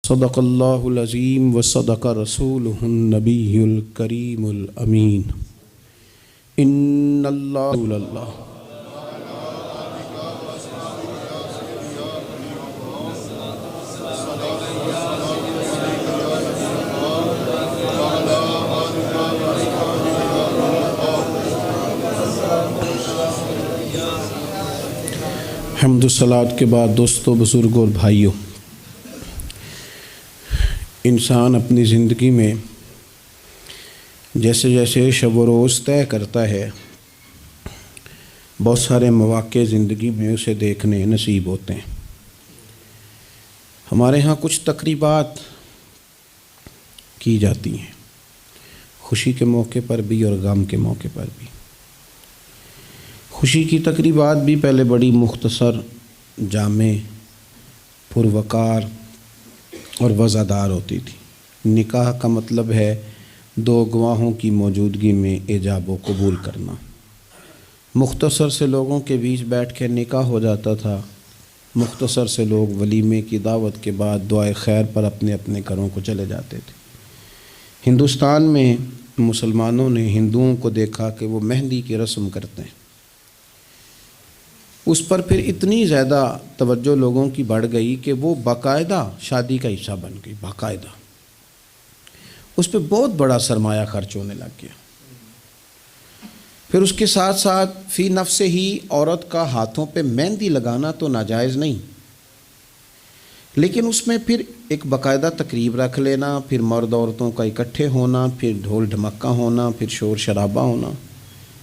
صدق اللہ العظیم و صدق رسولہ النبی الکریم الامین۔ ان اللہ حمد و صلوات کے بعد دوستو، بزرگوں اور بھائیوں، انسان اپنی زندگی میں جیسے جیسے شب و روز طے کرتا ہے، بہت سارے مواقع زندگی میں اسے دیکھنے نصیب ہوتے ہیں۔ ہمارے ہاں کچھ تقریبات کی جاتی ہیں، خوشی کے موقع پر بھی اور غم کے موقع پر بھی۔ خوشی کی تقریبات بھی پہلے بڑی مختصر، جامع، پروقار اور وزادار ہوتی تھی۔ نکاح کا مطلب ہے دو گواہوں کی موجودگی میں ایجاب و قبول کرنا۔ مختصر سے لوگوں کے بیچ بیٹھ کے نکاح ہو جاتا تھا، مختصر سے لوگ ولیمے کی دعوت کے بعد دعائے خیر پر اپنے اپنے گھروں کو چلے جاتے تھے۔ ہندوستان میں مسلمانوں نے ہندوؤں کو دیکھا کہ وہ مہندی کی رسم کرتے ہیں، اس پر پھر اتنی زیادہ توجہ لوگوں کی بڑھ گئی کہ وہ باقاعدہ شادی کا حصہ بن گئی، باقاعدہ اس پہ بہت بڑا سرمایہ خرچ ہونے لگ گیا۔ پھر اس کے ساتھ ساتھ فی نفس ہی عورت کا ہاتھوں پہ مہندی لگانا تو ناجائز نہیں، لیکن اس میں پھر ایک باقاعدہ تقریب رکھ لینا، پھر مرد عورتوں کا اکٹھے ہونا، پھر ڈھول ڈھمکا ہونا، پھر شور شرابہ ہونا،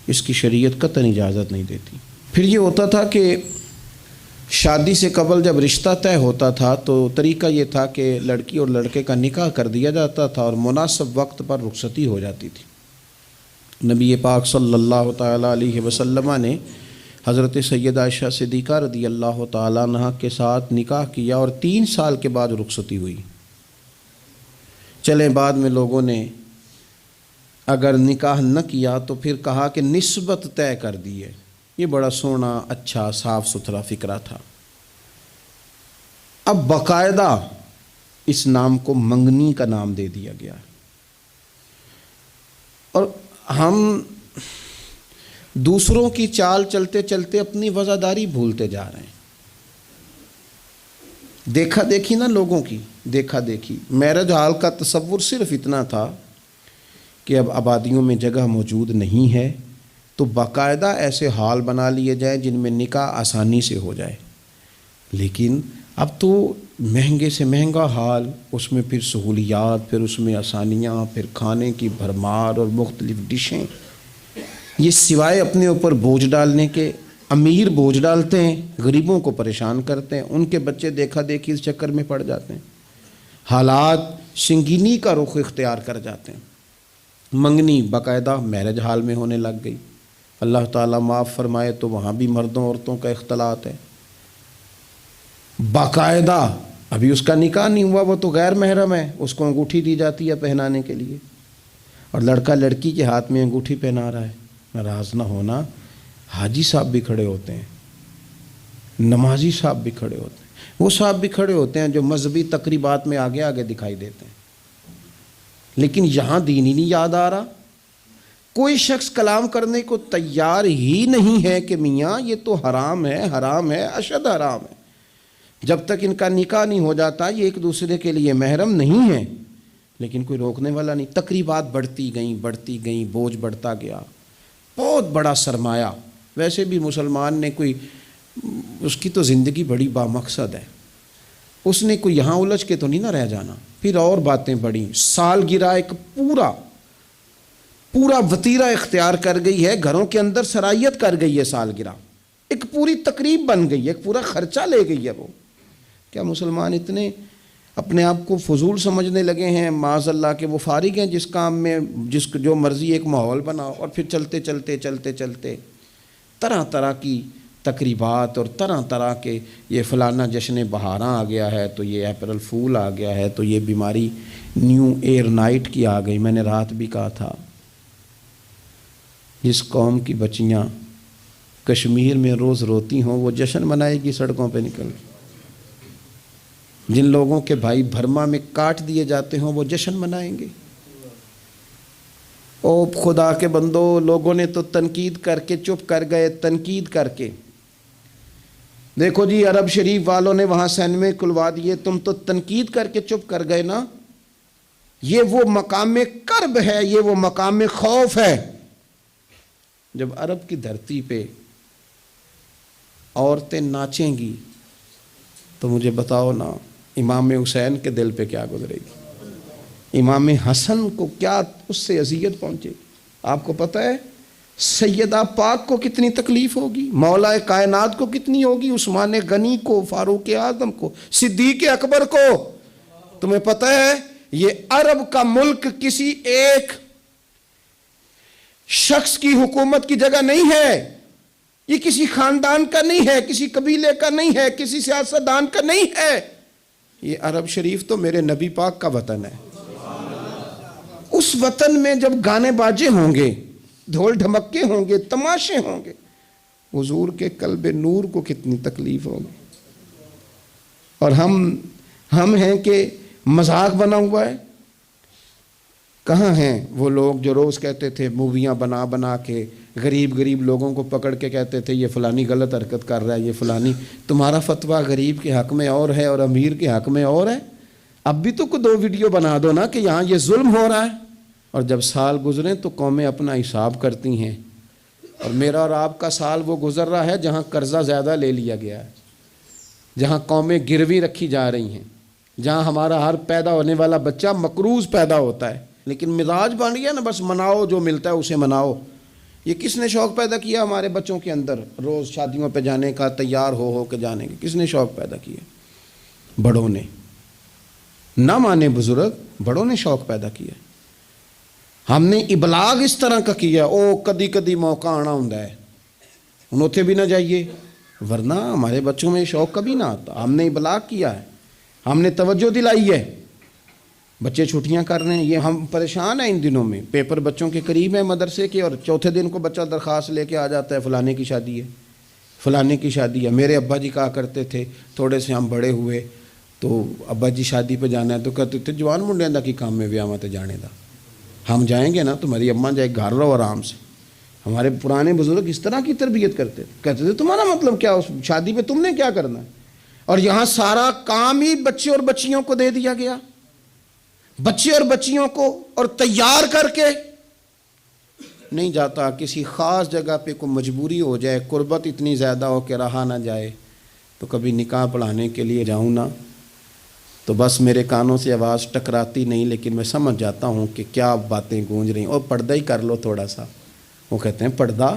اس کی شریعت قطعاً اجازت نہیں دیتی۔ پھر یہ ہوتا تھا کہ شادی سے قبل جب رشتہ طے ہوتا تھا تو طریقہ یہ تھا کہ لڑکی اور لڑکے کا نکاح کر دیا جاتا تھا اور مناسب وقت پر رخصتی ہو جاتی تھی۔ نبی پاک صلی اللہ تعالیٰ علیہ وسلم نے حضرت سیدہ عائشہ صدیقہ رضی اللہ تعالیٰ عنہ کے ساتھ نکاح کیا اور 3 سال کے بعد رخصتی ہوئی۔ چلیں بعد میں لوگوں نے اگر نکاح نہ کیا تو پھر کہا کہ نسبت طے کر دی ہے۔ یہ بڑا سونا، اچھا، صاف ستھرا فکرہ تھا۔ اب باقاعدہ اس نام کو منگنی کا نام دے دیا گیا، اور ہم دوسروں کی چال چلتے چلتے اپنی وزاداری بھولتے جا رہے ہیں۔ دیکھا دیکھی نا لوگوں کی، دیکھا دیکھی۔ میرج ہال کا تصور صرف اتنا تھا کہ اب آبادیوں میں جگہ موجود نہیں ہے تو باقاعدہ ایسے ہال بنا لیے جائیں جن میں نکاح آسانی سے ہو جائے، لیکن اب تو مہنگے سے مہنگا ہال، اس میں پھر سہولیات، پھر اس میں آسانیاں، پھر کھانے کی بھرمار اور مختلف ڈشیں۔ یہ سوائے اپنے اوپر بوجھ ڈالنے کے، امیر بوجھ ڈالتے ہیں، غریبوں کو پریشان کرتے ہیں، ان کے بچے دیکھا دیکھی اس چکر میں پڑ جاتے ہیں، حالات سنگینی کا رخ اختیار کر جاتے ہیں۔ منگنی باقاعدہ میرج ہال میں ہونے لگ گئی۔ اللہ تعالیٰ معاف فرمائے تو وہاں بھی مردوں عورتوں کا اختلاط ہے باقاعدہ۔ ابھی اس کا نکاح نہیں ہوا، وہ تو غیر محرم ہے، اس کو انگوٹھی دی جاتی ہے پہنانے کے لیے، اور لڑکا لڑکی کے ہاتھ میں انگوٹھی پہنا رہا ہے۔ ناراض نہ ہونا، حاجی صاحب بھی کھڑے ہوتے ہیں، نمازی صاحب بھی کھڑے ہوتے ہیں، وہ صاحب بھی کھڑے ہوتے ہیں جو مذہبی تقریبات میں آگے آگے دکھائی دیتے ہیں، لیکن یہاں دین ہی نہیں یاد آ رہا۔ کوئی شخص کلام کرنے کو تیار ہی نہیں ہے کہ میاں یہ تو حرام ہے، حرام ہے، اشد حرام ہے۔ جب تک ان کا نکاح نہیں ہو جاتا یہ ایک دوسرے کے لیے محرم نہیں ہے، لیکن کوئی روکنے والا نہیں۔ تقریبات بڑھتی گئیں، بوجھ بڑھتا گیا، بہت بڑا سرمایہ۔ ویسے بھی مسلمان نے کوئی، اس کی تو زندگی بڑی بامقصد ہے، اس نے کوئی یہاں الجھ کے تو نہیں نہ رہ جانا۔ پھر اور باتیں بڑھیں، سالگرہ ایک پورا وتیرہ اختیار کر گئی ہے، گھروں کے اندر سرائیت کر گئی ہے سالگرہ، ایک پوری تقریب بن گئی ہے، ایک پورا خرچہ لے گئی ہے وہ۔ کیا مسلمان اتنے اپنے آپ کو فضول سمجھنے لگے ہیں معاذ اللہ کہ وہ فارغ ہیں جس کام میں جو مرضی ایک ماحول بنا، اور پھر چلتے طرح طرح کی تقریبات اور طرح طرح کے، یہ فلانا جشن بہاراں آ گیا ہے تو یہ اپریل فول آ گیا ہے تو یہ بیماری نیو ایئر نائٹ کی آ گئی۔ میں نے رات بھی کہا تھا، جس قوم کی بچیاں کشمیر میں روز روتی ہوں وہ جشن منائے گی سڑکوں پہ نکل کے؟ جن لوگوں کے بھائی برما میں کاٹ دیے جاتے ہوں وہ جشن منائیں گے؟ او خدا کے بندو، لوگوں نے تو تنقید کر کے چپ کر گئے، تنقید کر کے۔ دیکھو جی عرب شریف والوں نے وہاں سینمے کھلوا دیے، تم تو تنقید کر کے چپ کر گئے نا۔ یہ وہ مقام کرب ہے، یہ وہ مقام خوف ہے۔ جب عرب کی دھرتی پہ عورتیں ناچیں گی تو مجھے بتاؤ نا امام حسین کے دل پہ کیا گزرے گی؟ امام حسن کو کیا اس سے اذیت پہنچے گی؟ آپ کو پتہ ہے سیدہ پاک کو کتنی تکلیف ہوگی، مولا کائنات کو کتنی ہوگی، عثمان غنی کو، فاروق اعظم کو، صدیق اکبر کو۔ تمہیں پتہ ہے یہ عرب کا ملک کسی ایک شخص کی حکومت کی جگہ نہیں ہے، یہ کسی خاندان کا نہیں ہے، کسی قبیلے کا نہیں ہے، کسی سیاستدان کا نہیں ہے۔ یہ عرب شریف تو میرے نبی پاک کا وطن ہے۔ اس وطن میں جب گانے باجے ہوں گے، ڈھول ڈھمکے ہوں گے، تماشے ہوں گے، حضور کے قلب نور کو کتنی تکلیف ہوگی۔ اور ہم ہیں کہ مذاق بنا ہوا ہے۔ کہاں ہیں وہ لوگ جو روز کہتے تھے موویاں بنا بنا کے غریب لوگوں کو پکڑ کے کہتے تھے یہ فلانی غلط حرکت کر رہا ہے، یہ فلانی۔ تمہارا فتویٰ غریب کے حق میں اور ہے اور امیر کے حق میں اور ہے۔ اب بھی تو 2 ویڈیو بنا دو نا کہ یہاں یہ ظلم ہو رہا ہے۔ اور جب سال گزریں تو قومیں اپنا حساب کرتی ہیں، اور میرا اور آپ کا سال وہ گزر رہا ہے جہاں قرضہ زیادہ لے لیا گیا ہے، جہاں قومیں گروی رکھی جا رہی ہیں، جہاں ہمارا ہر پیدا ہونے والا بچہ مقروض پیدا ہوتا ہے، لیکن مزاج بن گیا نا بس مناؤ، جو ملتا ہے اسے مناؤ۔ یہ کس نے شوق پیدا کیا ہمارے بچوں کے اندر روز شادیوں پہ جانے کا، تیار ہو کے جانے کا؟ کس نے شوق پیدا کیا؟ بڑوں نے۔ نہ مانے بزرگ، بڑوں نے شوق پیدا کیا۔ ہم نے ابلاغ اس طرح کا کیا، او کدی کدی موقع آنا ہوتا ہے ہن اوتھے بھی نہ جائیے، ورنہ ہمارے بچوں میں شوق کبھی نہ آتا۔ ہم نے ابلاغ کیا ہے، ہم نے توجہ دلائی ہے۔ بچے چھٹیاں کر رہے ہیں، یہ ہم پریشان ہیں ان دنوں میں۔ پیپر بچوں کے قریب ہیں مدرسے کے، اور چوتھے دن کو بچہ درخواست لے کے آ جاتا ہے فلانے کی شادی ہے، فلانے کی شادی ہے۔ میرے ابا جی کہا کرتے تھے، تھوڑے سے ہم بڑے ہوئے تو ابا جی شادی پہ جانا ہے تو کہتے تھے جوان منڈے دا کی کام میں ویاواں تے جانے دا، ہم جائیں گے نا، تمہاری اماں جائے گھر رہو آرام سے۔ ہمارے پرانے بزرگ اس طرح کی تربیت کرتے تھے، کہتے تھے تمہارا مطلب کیا، اس شادی پہ تم نے کیا کرنا ہے؟ اور یہاں سارا کام ہی بچے اور بچیوں کو دے دیا گیا، بچے اور بچیوں کو، اور تیار کر کے نہیں جاتا۔ کسی خاص جگہ پہ کوئی مجبوری ہو جائے، قربت اتنی زیادہ ہو کہ رہا نہ جائے، تو کبھی نکاح پڑھانے کے لیے جاؤں نا تو بس میرے کانوں سے آواز ٹکراتی نہیں، لیکن میں سمجھ جاتا ہوں کہ کیا باتیں گونج رہی ہیں۔ اور پردہ ہی کر لو تھوڑا سا، وہ کہتے ہیں پردہ،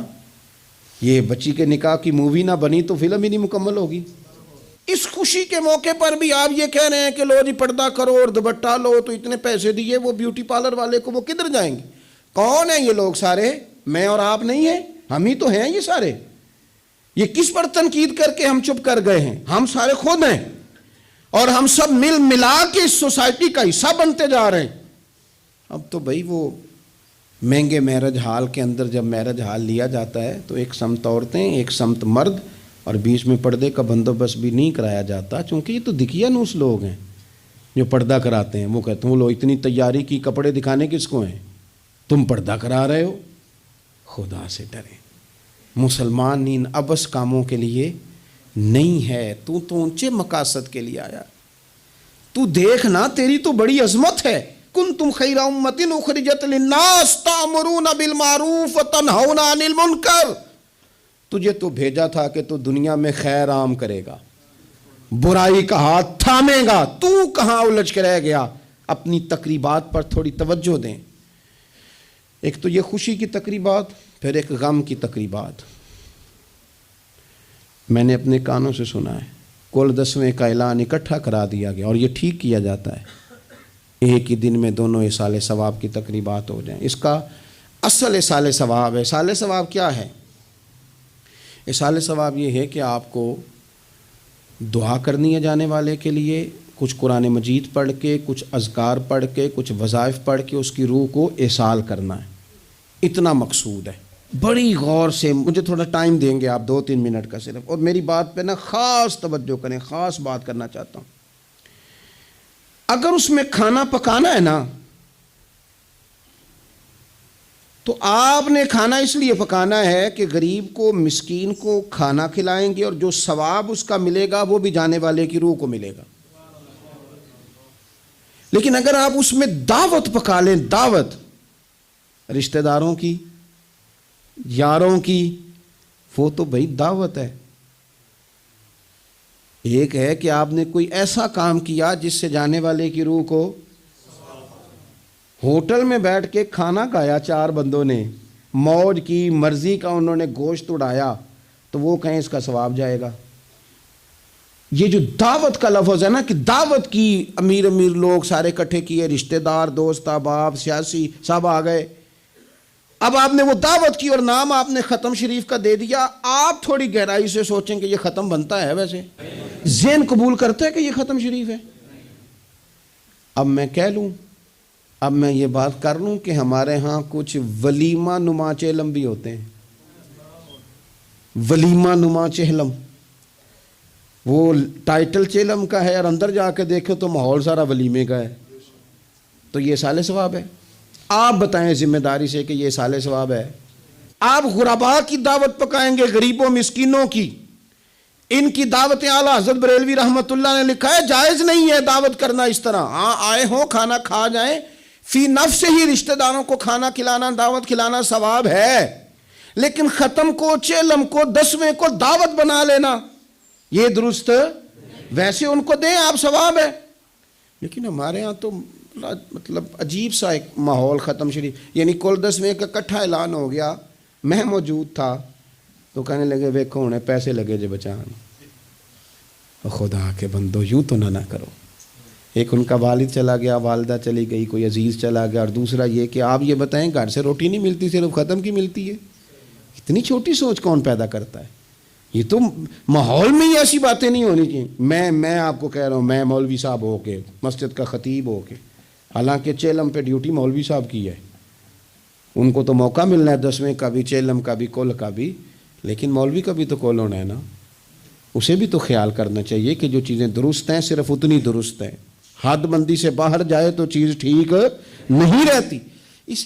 یہ بچی کے نکاح کی مووی نہ بنی تو فلم ہی نہیں مکمل ہوگی۔ اس خوشی کے موقع پر بھی آپ یہ کہہ رہے ہیں کہ لو جی پردہ کرو اور دوپٹہ لو، تو اتنے پیسے دیے وہ بیوٹی پارلر والے کو، وہ کدھر جائیں گے؟ کون ہیں یہ لوگ سارے؟ میں اور آپ نہیں ہیں، ہم ہی تو ہیں یہ سارے۔ یہ کس پر تنقید کر کے ہم چپ کر گئے ہیں؟ ہم سارے خود ہیں، اور ہم سب مل ملا کے اس سوسائٹی کا حصہ بنتے جا رہے ہیں۔ اب تو بھائی وہ مہنگے میرج ہال کے اندر جب میرج ہال لیا جاتا ہے تو ایک سمت عورتیں، ایک سمت مرد، اور بیچ میں پردے کا بندوبست بھی نہیں کرایا جاتا، چونکہ یہ تو دکھیا نوس لوگ ہیں جو پردہ کراتے ہیں۔ وہ کہتے ہیں لو اتنی تیاری کی، کپڑے دکھانے کس کو ہیں؟ تم پردہ کرا رہے ہو۔ خدا سے ڈریں، مسلمان ان ابس کاموں کے لیے نہیں ہے۔ تو اونچے مقاصد کے لیے آیا۔ تو دیکھنا تیری تو بڑی عظمت ہے۔ کنتم خیر امۃ اخرجت للناس تأمرون بالمعروف وتنہون عن المنکر۔ تجھے تو بھیجا تھا کہ تو دنیا میں خیر عام کرے گا، برائی کا ہاتھ تھامے گا۔ تو کہاں الجھ کے رہ گیا؟ اپنی تقریبات پر تھوڑی توجہ دیں۔ ایک تو یہ خوشی کی تقریبات، پھر ایک غم کی تقریبات۔ میں نے اپنے کانوں سے سنا ہے کل 10ویں کا اعلان اکٹھا کرا دیا گیا، اور یہ ٹھیک کیا جاتا ہے، ایک ہی دن میں دونوں اصال ثواب کی تقریبات ہو جائیں۔ اس کا اصل اصال ثواب ہے۔ اصال ثواب کیا ہے؟ اصال ثواب یہ ہے کہ آپ کو دعا کرنی ہے جانے والے کے لیے، کچھ قرآن مجید پڑھ کے، کچھ اذکار پڑھ کے، کچھ وظائف پڑھ کے اس کی روح کو اصال کرنا ہے۔ اتنا مقصود ہے۔ بڑی غور سے، مجھے تھوڑا ٹائم دیں گے آپ 2-3 منٹ کا صرف، اور میری بات پہ نا خاص توجہ کریں، خاص بات کرنا چاہتا ہوں۔ اگر اس میں کھانا پکانا ہے نا تو آپ نے کھانا اس لیے پکانا ہے کہ غریب کو مسکین کو کھانا کھلائیں گے، اور جو ثواب اس کا ملے گا وہ بھی جانے والے کی روح کو ملے گا۔ لیکن اگر آپ اس میں دعوت پکا لیں، دعوت رشتہ داروں کی، یاروں کی، وہ تو بھائی دعوت ہے۔ ایک ہے کہ آپ نے کوئی ایسا کام کیا جس سے جانے والے کی روح کو، ہوٹل میں بیٹھ کے کھانا کھایا 4 بندوں نے، موج کی، مرضی کا انہوں نے گوشت اڑایا، تو وہ کہیں اس کا ثواب جائے گا۔ یہ جو دعوت کا لفظ ہے نا کہ دعوت کی، امیر لوگ سارے اکٹھے کیے، رشتہ دار، دوست احباب، سیاسی سب آ گئے، اب آپ نے وہ دعوت کی اور نام آپ نے ختم شریف کا دے دیا۔ آپ تھوڑی گہرائی سے سوچیں کہ یہ ختم بنتا ہے؟ ویسے ذہن قبول کرتا ہے کہ یہ ختم شریف ہے؟ اب میں کہہ لوں، اب میں یہ بات کر لوں کہ ہمارے ہاں کچھ ولیمہ نما چہلم بھی ہوتے ہیں، ولیمہ نما چہلم، وہ ٹائٹل چہلم کا ہے اور اندر جا کے دیکھو تو ماحول سارا ولیمے کا ہے، تو یہ سال ثواب ہے؟ آپ بتائیں ذمہ داری سے کہ یہ سال ثواب ہے؟ آپ غرباء کی دعوت پکائیں گے، غریبوں مسکینوں کی، ان کی دعوتیں اعلیٰ حضرت بریلوی رحمۃ اللہ نے لکھا ہے جائز نہیں ہے دعوت کرنا اس طرح۔ ہاں آئے ہوں کھانا کھا جائیں، فی نفس ہی رشتہ داروں کو کھانا کھلانا، دعوت کھلانا ثواب ہے، لیکن ختم کو، چہلم کو، 10ویں کو دعوت بنا لینا یہ درست؟ ویسے ان کو دیں آپ، ثواب ہے۔ لیکن ہمارے ہاں تو مطلب عجیب سا ایک ماحول ختم شریف، یعنی کل 10ویں کا اکٹھا اعلان ہو گیا، میں موجود تھا، تو کہنے لگے ویکھو ہونے پیسے لگے جے بچان۔ خدا کے بندو یوں تو نہ کرو۔ ایک ان کا والد چلا گیا، والدہ چلی گئی، کوئی عزیز چلا گیا، اور دوسرا یہ کہ آپ یہ بتائیں گھر سے روٹی نہیں ملتی، صرف ختم کی ملتی ہے۔ اتنی چھوٹی سوچ کون پیدا کرتا ہے؟ یہ تو ماحول میں ہی ایسی باتیں نہیں ہونی چاہیے۔ میں آپ کو کہہ رہا ہوں، میں مولوی صاحب ہو کے، مسجد کا خطیب ہو کے، حالانکہ چہلم پہ ڈیوٹی مولوی صاحب کی ہے، ان کو تو موقع ملنا ہے 10ویں کا بھی، چہلم کا بھی، کل کا بھی، لیکن مولوی کا بھی تو کول ہونا ہے نا، اسے بھی تو خیال کرنا چاہیے کہ جو چیزیں درست ہیں صرف اتنی درست ہیں، حد بندی سے باہر جائے تو چیز ٹھیک نہیں رہتی۔ اس